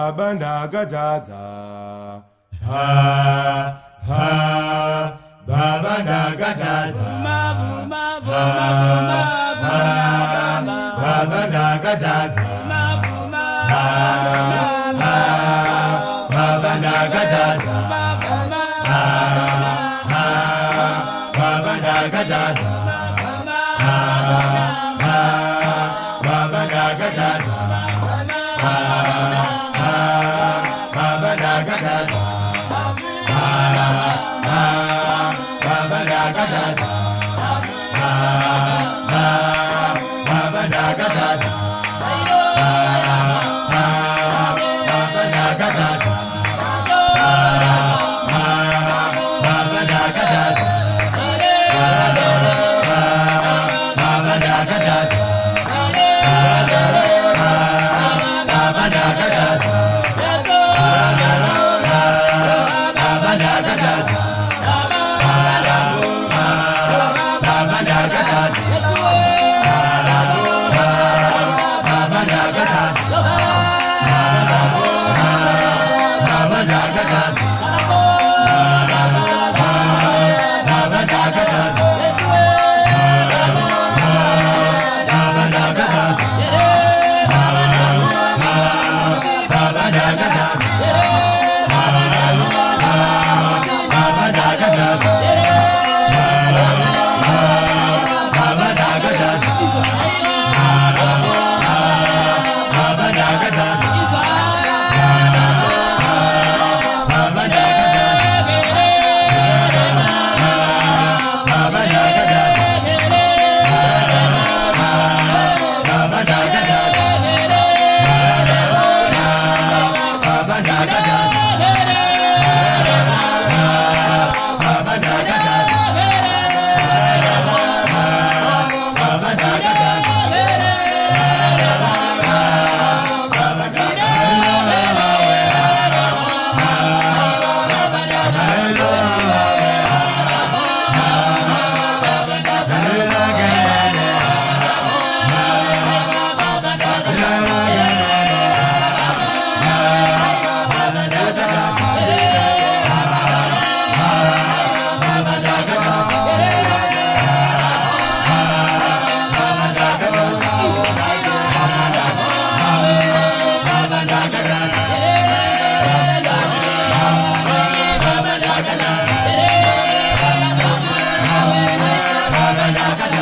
Babanda Gajaza. Ha, ha, Babanda Gajaza. Ha, ha, Babanda Gajaza. Ha, ha, Babanda Gajaza. Ha, ha, Babanda Gajaza. Ha, ha, Babanda Gajaza. Ha, ha, Babanda Gajaza. Ha, ha, Babanda Gajaza. Ha, ha, Babanda Gajaza. Ha, ha, Babanda Gajaza. Ha, ha, Babanda Gajaza. Ha, ha, Babanda Gajaza. Babanda